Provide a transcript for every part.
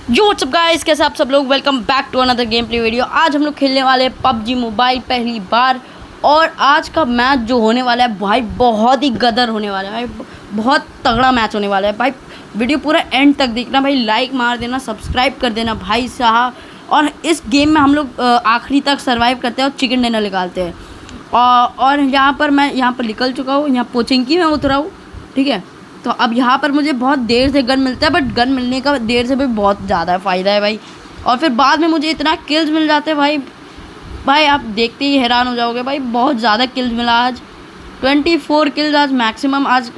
यो WhatsApp guys, कैसे आप सब लोग। Welcome back to another gameplay video. आज हम लोग खेलने वाले हैं पबजी मोबाइल पहली बार। और आज का मैच जो होने वाला है भाई बहुत ही गदर होने वाला है भाई, बहुत तगड़ा मैच होने वाला है भाई। वीडियो पूरा एंड तक देखना भाई, लाइक मार देना, सब्सक्राइब कर देना भाई साहब। और इस गेम में हम लोग आखिरी तक सर्वाइव करते हैं और चिकन डिनर निकालते हैं। और यहाँ पर मैं निकल चुका हूँ, यहाँ पोचिंकी में उतरा हूँ, ठीक है। तो अब यहाँ पर मुझे बहुत देर से गन मिलता है, बट गन मिलने का देर से भी बहुत ज़्यादा फ़ायदा है भाई। और फिर बाद में मुझे इतना किल्स मिल जाते हैं भाई आप देखते ही हैरान हो जाओगे भाई। बहुत ज़्यादा किल्स मिला आज, 24 किल्स आज मैक्सिमम आज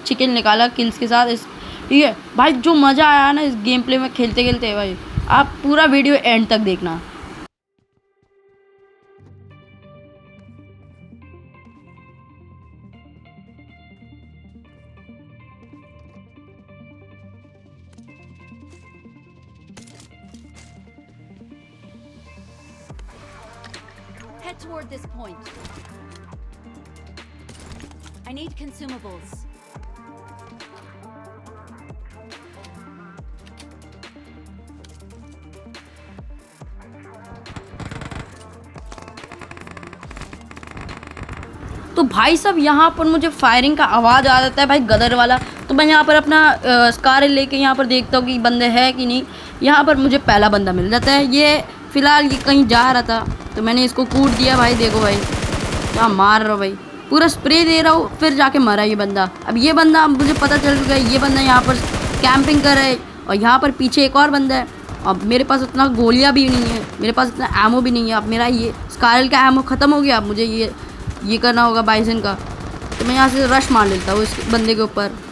चिकन निकाला किल्स के साथ इस, ठीक है भाई। जो मज़ा आया ना इस गेम प्ले में खेलते खेलते भाई, आप पूरा वीडियो एंड तक देखना। Head toward this point. I need consumables. तो भाई साहब यहाँ पर मुझे फायरिंग का आवाज़ आ जाता है भाई, गदर वाला। तो मैं यहाँ पर अपना स्कार लेके यहाँ पर देखता हूँ कि बंदे है कि नहीं। यहाँ पर मुझे पहला बंदा मिल जाता है। ये फ़िलहाल ये कहीं जा रहा था तो मैंने इसको कूट दिया भाई। देखो भाई क्या मार रहा हूँ भाई, पूरा स्प्रे दे रहा हूँ, फिर जाके मरा ये बंदा। अब ये बंदा मुझे पता चल चुका है, ये बंदा यहाँ पर कैंपिंग कर रहा है। और यहाँ पर पीछे एक और बंदा है। अब मेरे पास उतना गोलियाँ भी नहीं है, मेरे पास इतना एमो भी नहीं है। अब मेरा ये स्कारल का एमो ख़त्म हो गया। अब मुझे ये करना होगा बाइसन का। तो मैं यहाँ से रश मार लेता हूँ इस बंदे के ऊपर।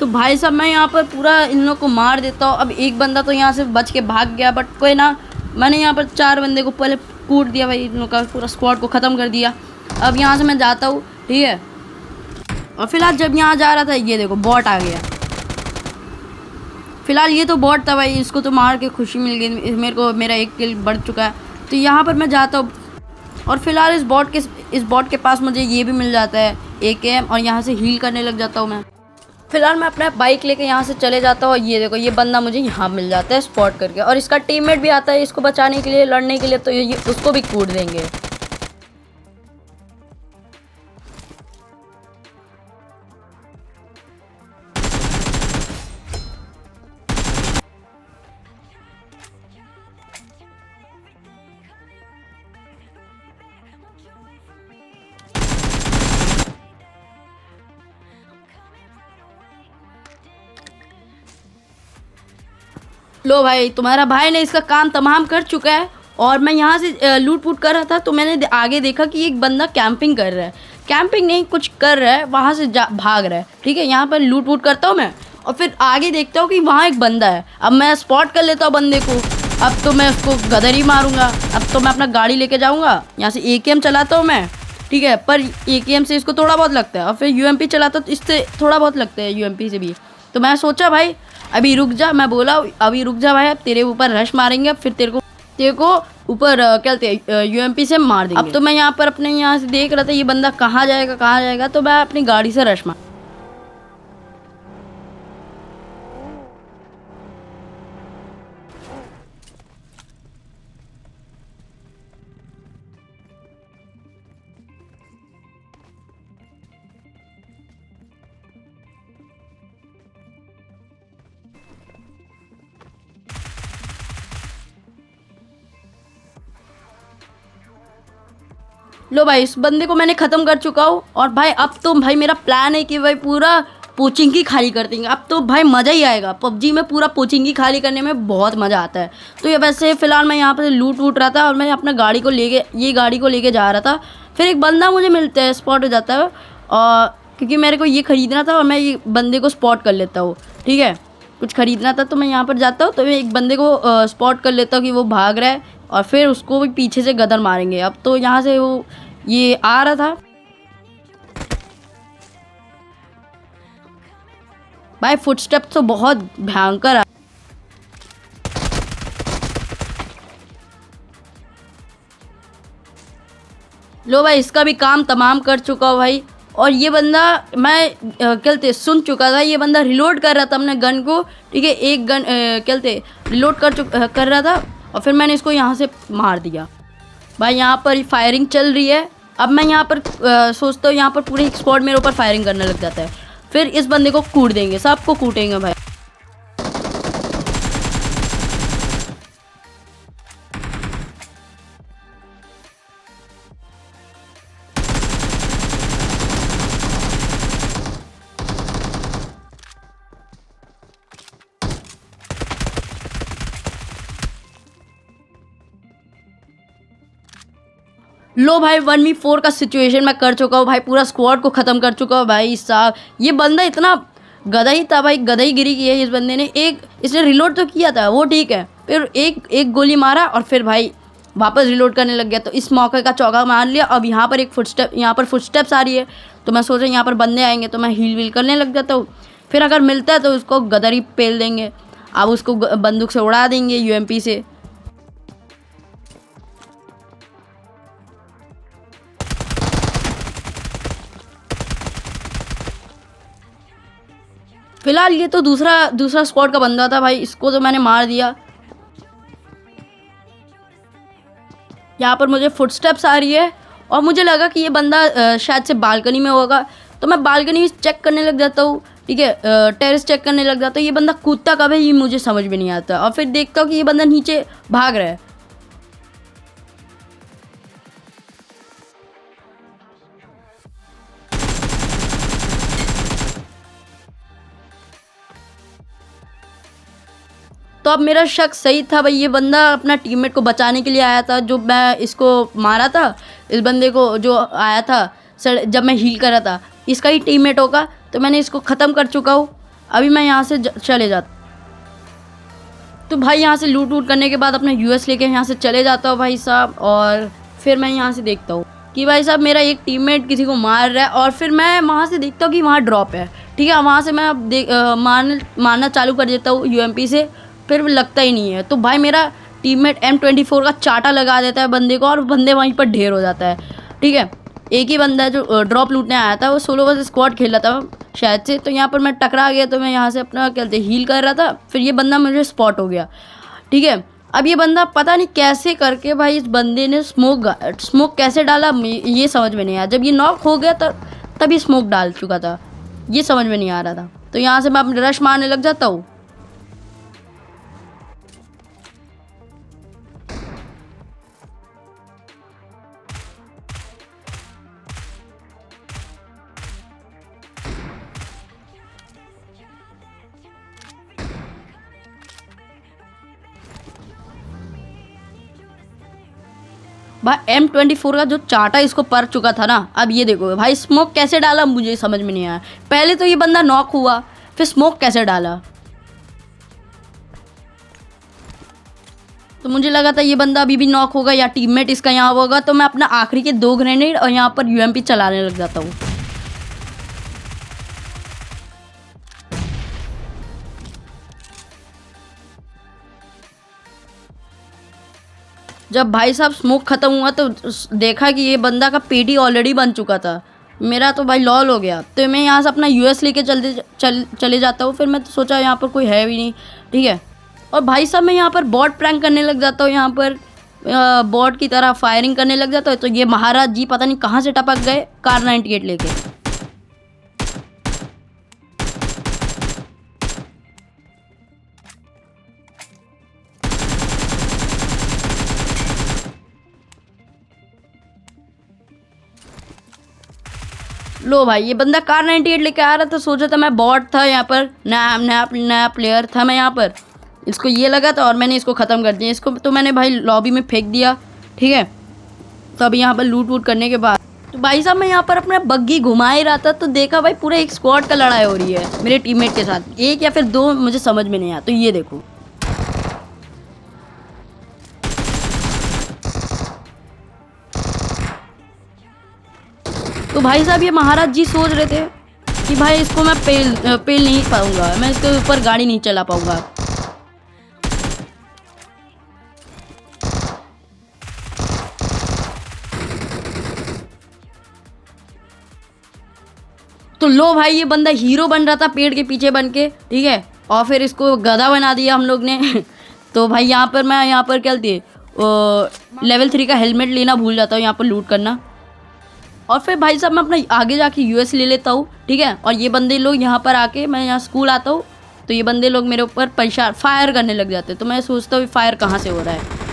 तो भाई साहब मैं यहाँ पर पूरा इन लोग को मार देता हूँ। अब एक बंदा तो यहाँ से बच के भाग गया, बट कोई ना, मैंने यहाँ पर 4 बंदे को पहले कूट दिया भाई, इन लोग का पूरा स्क्वाड को ख़त्म कर दिया। अब यहाँ से मैं जाता हूँ, ठीक है। और फिलहाल जब यहाँ जा रहा था ये देखो बॉट आ गया। फिलहाल ये तो बॉट था भाई, इसको तो मार के खुशी मिल गई मेरे को, मेरा 1 किल बढ़ चुका है। तो यहाँ पर मैं जाता हूँ और फिलहाल इस बॉट के पास मुझे ये भी मिल जाता है AKM, और यहाँ से हील करने लग जाता हूँ मैं। फिलहाल मैं अपना बाइक लेके यहाँ से चले जाता हूँ। ये देखो ये बंदा मुझे यहाँ मिल जाता है स्पॉट करके, और इसका टीममेट भी आता है इसको बचाने के लिए, लड़ने के लिए। तो ये उसको भी कूट देंगे। लो भाई, तुम्हारा भाई ने इसका काम तमाम कर चुका है। और मैं यहाँ से लूट पूट कर रहा था तो मैंने आगे देखा कि एक बंदा कैंपिंग कर रहा है, कैंपिंग नहीं कुछ कर रहा है, वहाँ से भाग रहा है, ठीक है। यहाँ पर लूट पूट करता हूँ मैं, और फिर आगे देखता हूँ कि वहाँ एक बंदा है। अब मैं स्पॉट कर लेता हूँ बंदे को। अब तो मैं उसको गदर ही मारूंगा। अब तो मैं अपना गाड़ी लेके जाऊँगा, यहाँ से AKM चलाता हूँ मैं, ठीक है। पर AKM से इसको थोड़ा बहुत लगता है, और फिर UMP चलाता तो इससे थोड़ा बहुत लगता है UMP से भी। तो मैं सोचा भाई अभी रुक जा, मैं बोला अभी रुक जा भाई, अब तेरे ऊपर रश मारेंगे, फिर तेरे को ऊपर क्या कहते हैं UMP से मार देंगे। अब तो मैं यहाँ पर अपने यहाँ से देख रहा था ये बंदा कहाँ जाएगा, तो मैं अपनी गाड़ी से रश मार। लो भाई, इस बंदे को मैंने ख़त्म कर चुका हूँ। और भाई अब तो भाई मेरा प्लान है कि भाई पूरा पोचिंकी खाली कर देंगे। अब तो भाई मज़ा ही आएगा पबजी में, पूरा पोचिंकी खाली करने में बहुत मज़ा आता है। तो ये वैसे फ़िलहाल मैं यहाँ पर लूट वूट रहा था, और मैं अपना गाड़ी को लेके जा रहा था। फिर एक बंदा मुझे मिलता है, स्पॉट हो जाता है, और क्योंकि मेरे को ये ख़रीदना था और मैं ये बंदे को स्पॉट कर लेता हूँ, ठीक है। कुछ ख़रीदना था तो मैं यहाँ पर जाता हूँ, तो मैं एक बंदे को स्पॉट कर लेता हूँ कि वो भाग रहा है और फिर उसको भी पीछे से गदर मारेंगे। अब तो यहाँ से वो ये आ रहा था भाई, फुटस्टेप तो बहुत भयंकर। लो भाई, इसका भी काम तमाम कर चुका हूँ भाई। और ये बंदा मैं कहते सुन चुका था, ये बंदा रिलोड कर रहा था अपने गन को, ठीक है। एक गन कहते रिलोड कर रहा था और फिर मैंने इसको यहाँ से मार दिया भाई। यहाँ पर फायरिंग चल रही है। अब मैं यहाँ पर सोचता हूँ यहाँ पर पूरे एक स्क्वाड मेरे ऊपर फायरिंग करने लग जाता है। फिर इस बंदे को कूट देंगे, सबको कूटेंगे भाई। लो भाई, 1v4 का सिचुएशन मैं कर चुका हूँ भाई, पूरा स्क्वाड को ख़त्म कर चुका हूँ भाई साहब। ये बंदा इतना गधा ही था भाई, गधा ही गिरी की है इस बंदे ने। एक इसने रिलोड तो किया था, वो ठीक है, फिर एक गोली मारा और फिर भाई वापस रिलोड करने लग गया। तो इस मौके का चौका मार लिया। अब यहाँ पर यहाँ पर फुटस्टेप्स आ रही है, तो मैं सोचा यहाँ पर बंदे आएंगे तो मैं हील वील करने लग जाता हूँ। फिर अगर मिलता है तो उसको गदर ही पेल देंगे। अब उसको बंदूक से उड़ा देंगे, यूएमपी से। फिलहाल ये तो दूसरा स्क्वाड का बंदा था भाई, इसको तो मैंने मार दिया। यहाँ पर मुझे फुटस्टेप्स आ रही है और मुझे लगा कि ये बंदा शायद से बालकनी में होगा, तो मैं बालकनी चेक करने लग जाता हूँ, ठीक है। टेरेस चेक करने लग जाता हूँ। ये बंदा कूदता कब है ये मुझे समझ में नहीं आता। और फिर देखता हूँ कि ये बंदा नीचे भाग रहा है। तो अब मेरा शक सही था भाई, ये बंदा अपना टीममेट को बचाने के लिए आया था। जो मैं इसको मारा था, इस बंदे को जो आया था सर, जब मैं हील कर रहा था, इसका ही टीममेट होगा। तो मैंने इसको ख़त्म कर चुका हूँ। अभी मैं यहाँ से चले जाता। तो भाई यहाँ से लूट वूट करने के बाद अपना यूएस लेके यहाँ से चले जाता हूँ भाई साहब। और फिर मैं यहाँ से देखता हूँ कि भाई साहब मेरा एक टीममेट किसी को मार रहा है। और फिर मैं वहाँ से देखता हूँ कि वहाँ ड्रॉप है, ठीक है। वहाँ से मैं मारना चालू कर देता हूँ यूएमपी से, फिर लगता ही नहीं है। तो भाई मेरा टीममेट M24 का चाटा लगा देता है बंदे को और बंदे वहीं पर ढेर हो जाता है, ठीक है। एक ही बंदा है जो ड्रॉप लूटने आया था, वो सोलो बस स्क्वाड खेल रहा था शायद से। तो यहाँ पर मैं टकरा गया, तो मैं यहाँ से अपना कहते हील कर रहा था। फिर ये बंदा मुझे स्पॉट हो गया, ठीक है। अब ये बंदा पता नहीं कैसे करके भाई, इस बंदे ने स्मोक कैसे डाला ये समझ में नहीं आया। जब ये नॉक हो गया तभी स्मोक डाल चुका था, ये समझ में नहीं आ रहा था। तो यहाँ से मैं अपने रश मारने लग जाता हूँ। भाई M24 का जो चाटा इसको पड़ चुका था ना। अब ये देखो भाई, स्मोक कैसे डाला मुझे समझ में नहीं आया। पहले तो ये बंदा नॉक हुआ, फिर स्मोक कैसे डाला। तो मुझे लगा था ये बंदा अभी भी नॉक होगा या टीममेट इसका यहाँ होगा। तो मैं अपना आखिरी के 2 ग्रेनेड और यहाँ पर यूएमपी चलाने लग जाता हूँ। जब भाई साहब स्मोक ख़त्म हुआ तो देखा कि ये बंदा का पेटी ऑलरेडी बन चुका था। मेरा तो भाई लॉल हो गया। तो मैं यहाँ से अपना यूएस लेके चले जाता हूँ। फिर मैं तो सोचा यहाँ पर कोई है भी नहीं, ठीक है। और भाई साहब मैं यहाँ पर बॉट प्रैंक करने लग जाता हूँ, यहाँ पर बॉट की तरह फायरिंग करने लग जाता है। तो ये महाराज जी पता नहीं कहाँ से टपक गए कार 98 लेके। लो भाई, ये बंदा कार 98 लेके आ रहा था। सोचा था मैं बॉट था, यहाँ पर नया प्लेयर था मैं यहाँ पर। इसको ये लगा था और मैंने इसको ख़त्म कर दिया। इसको तो मैंने भाई लॉबी में फेंक दिया, ठीक है। तो अभी यहाँ पर लूट वूट करने के बाद तो भाई साहब मैं यहाँ पर अपना बग्गी घुमा ही रहा था। तो देखा भाई पूरा एक स्क्वाड का लड़ाई हो रही है मेरे टीममेट के साथ, 1 या फिर 2 मुझे समझ में नहीं आया। तो ये देखो तो भाई साहब ये महाराज जी सोच रहे थे कि भाई इसको मैं पेल नहीं पाऊंगा, मैं इसके ऊपर गाड़ी नहीं चला पाऊंगा। तो लो भाई ये बंदा हीरो बन रहा था पेड़ के पीछे बन के, ठीक है, और फिर इसको गधा बना दिया हम लोग ने। तो भाई यहाँ पर मैं यहाँ पर क्या दिए लेवल 3 का हेलमेट लेना भूल जाता हूँ यहाँ पर लूट करना। और फिर भाई साहब मैं अपना आगे जाके यूएस ले लेता हूँ, ठीक है। और ये बंदे लोग यहाँ पर आके, मैं यहाँ स्कूल आता हूँ तो ये बंदे लोग मेरे ऊपर पैसा फायर करने लग जाते हैं। तो मैं सोचता हूँ फायर कहाँ से हो रहा है।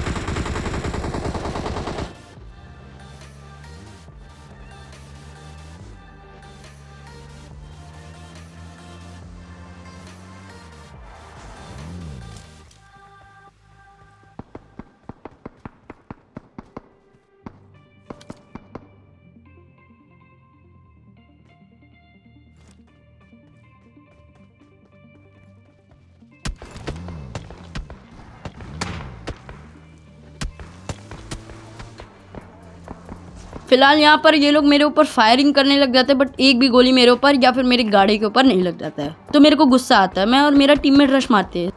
फिलहाल यहाँ पर ये लोग मेरे ऊपर फायरिंग करने लग जाते हैं, बट एक भी गोली मेरे ऊपर या फिर मेरी गाड़ी के ऊपर नहीं लग जाता है। तो मेरे को गुस्सा आता है, मैं और मेरा टीममेट रश मारते हैं।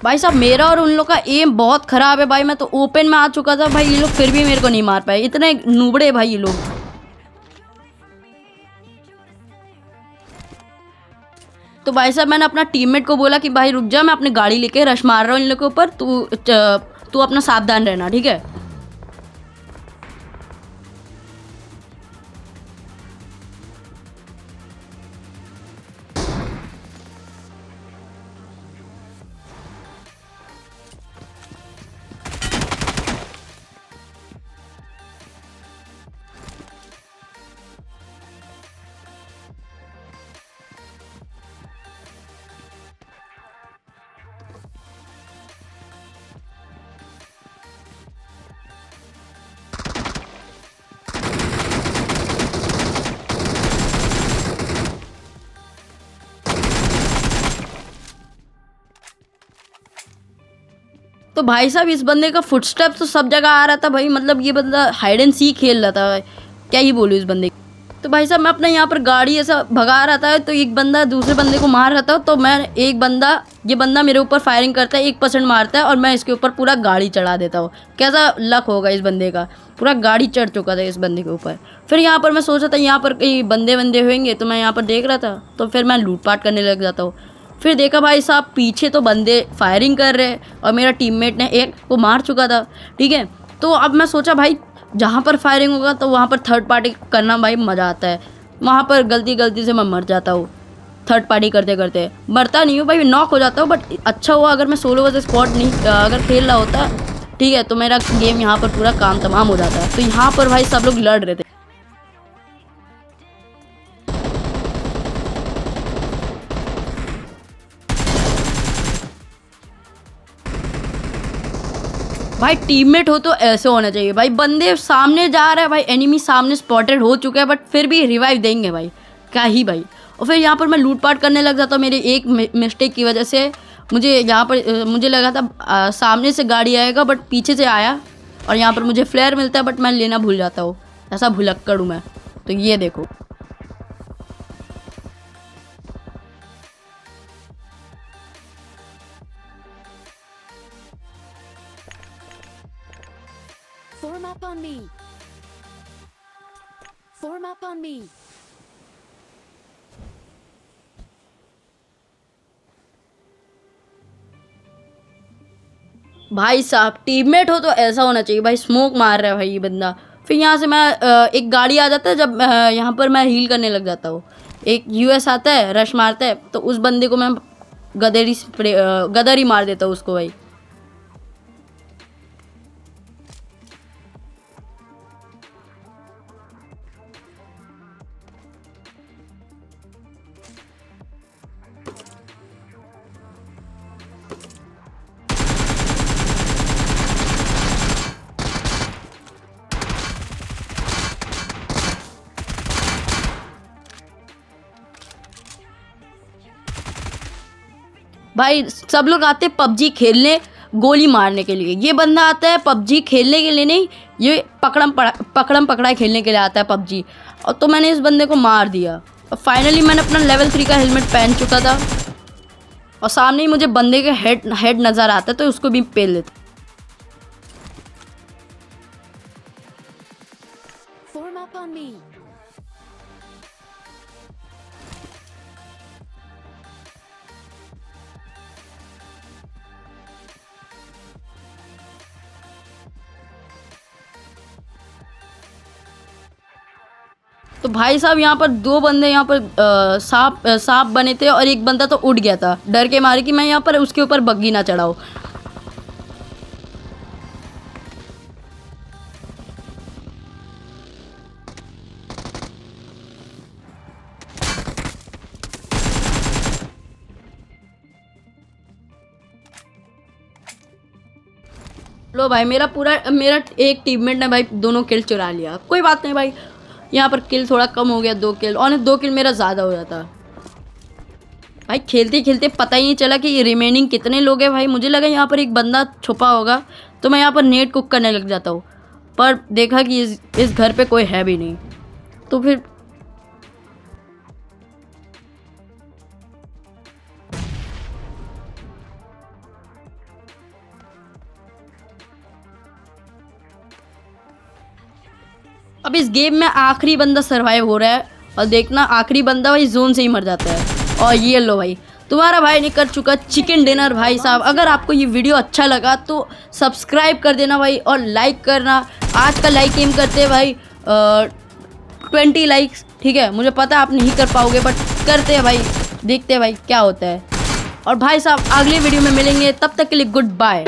भाई साहब मेरा और उन लोग का एम बहुत खराब है भाई। मैं तो ओपन में आ चुका था भाई, ये लोग फिर भी मेरे को नहीं मार पाए। इतने नूबड़े भाई ये लोग। तो भाई साहब मैंने अपना टीममेट को बोला कि भाई रुक जा, मैं अपनी गाड़ी लेके रश मार रहा हूँ इन लोगों के ऊपर, तू अपना सावधान रहना, ठीक है। तो भाई साहब इस बंदे का फुटस्टेप तो सब जगह आ रहा था भाई, मतलब ये बंदा हाइड एंड सीक खेल रहा था, क्या ही बोलूँ इस बंदे। तो भाई साहब मैं अपना यहाँ पर गाड़ी ऐसा भगा रहा था, तो एक बंदा दूसरे बंदे को मार रहा था। तो मैं ये बंदा मेरे ऊपर फायरिंग करता है, 1% मारता है और मैं इसके ऊपर पूरा गाड़ी चढ़ा देता हूँ। कैसा लक होगा इस बंदे का, पूरा गाड़ी चढ़ चुका था इस बंदे के ऊपर। फिर यहाँ पर मैं सोचा था यहाँ पर कहीं बंदे होंगे, तो मैं यहाँ पर देख रहा था, तो फिर मैं लूटपाट करने लग जाता हूँ। फिर देखा भाई साहब पीछे तो बंदे फायरिंग कर रहे और मेरा टीममेट ने एक को मार चुका था, ठीक है। तो अब मैं सोचा भाई जहाँ पर फायरिंग होगा तो वहाँ पर थर्ड पार्टी करना भाई मज़ा आता है। वहाँ पर गलती से मैं मर जाता हूँ, थर्ड पार्टी करते करते मरता नहीं हूँ भाई, नॉक हो जाता हूँ। बट अच्छा हुआ अगर मैं सोलो वर्सेस स्क्वाड नहीं अगर खेल रहा होता, ठीक है, तो मेरा गेम यहाँ पर पूरा काम तमाम हो जाता है। तो यहाँ पर भाई सब लोग लड़ रहे थे। भाई टीममेट हो तो ऐसे होना चाहिए भाई, बंदे सामने जा रहा है भाई, एनिमी सामने स्पॉटेड हो चुका है, बट फिर भी रिवाइव देंगे भाई, क्या ही भाई। और फिर यहाँ पर मैं लूटपाट करने लग जाता हूँ मेरे एक मिस्टेक की वजह से। मुझे यहाँ पर मुझे लगा था सामने से गाड़ी आएगा, बट पीछे से आया और यहाँ पर मुझे फ्लेयर मिलता है, बट मैं लेना भूल जाता हूँ। ऐसा भुलक्कड़ हूँ मैं। तो ये देखो Form up on me. Form up on me. भाई साहब टीममेट हो तो ऐसा होना चाहिए भाई, स्मोक मार रहा है भाई ये बंदा। फिर यहाँ से मैं एक गाड़ी आ जाता है, जब यहाँ पर मैं हील करने लग जाता हूँ, एक यूएस आता है रश मारता है, तो उस बंदे को मैं गदर ही मार देता हूँ उसको भाई। भाई सब लोग आते हैं पबजी खेलने, गोली मारने के लिए। ये बंदा आता है पबजी खेलने के लिए नहीं, ये पकड़म पकड़ाई खेलने के लिए आता है पबजी। और तो मैंने इस बंदे को मार दिया और फाइनली मैंने अपना लेवल 3 का हेलमेट पहन चुका था और सामने ही मुझे बंदे के हेड नज़र आता है, तो उसको भी पेल लेता। Form up on me. तो भाई साहब यहाँ पर 2 बंदे यहाँ पर सांप बने थे और एक बंदा तो उड़ गया था डर के मारे कि मैं यहाँ पर उसके ऊपर बग्गी ना चढ़ाऊँ। लो भाई मेरा एक टीममेट ने भाई दोनों किल चुरा लिया। कोई बात नहीं भाई, यहाँ पर किल थोड़ा कम हो गया, 2 किल, और 2 किल मेरा ज़्यादा हो जाता। भाई खेलते खेलते पता ही नहीं चला कि रिमेनिंग कितने लोग हैं। भाई मुझे लगा यहाँ पर एक बंदा छुपा होगा, तो मैं यहाँ पर नेट कुक करने लग जाता हूँ, पर देखा कि इस घर पे कोई है भी नहीं। तो फिर अब इस गेम में आखिरी बंदा सरवाइव हो रहा है और देखना आखिरी बंदा भाई जोन से ही मर जाता है। और ये लो भाई तुम्हारा भाई ने कर चुका चिकन डिनर। भाई साहब अगर आपको ये वीडियो अच्छा लगा तो सब्सक्राइब कर देना भाई और लाइक करना। आज का लाइक एम करते हैं भाई 20 लाइक्स, ठीक है। मुझे पता है आप नहीं कर पाओगे बट करते हैं भाई, देखते हैं भाई क्या होता है। और भाई साहब अगली वीडियो में मिलेंगे, तब तक के लिए गुड बाय।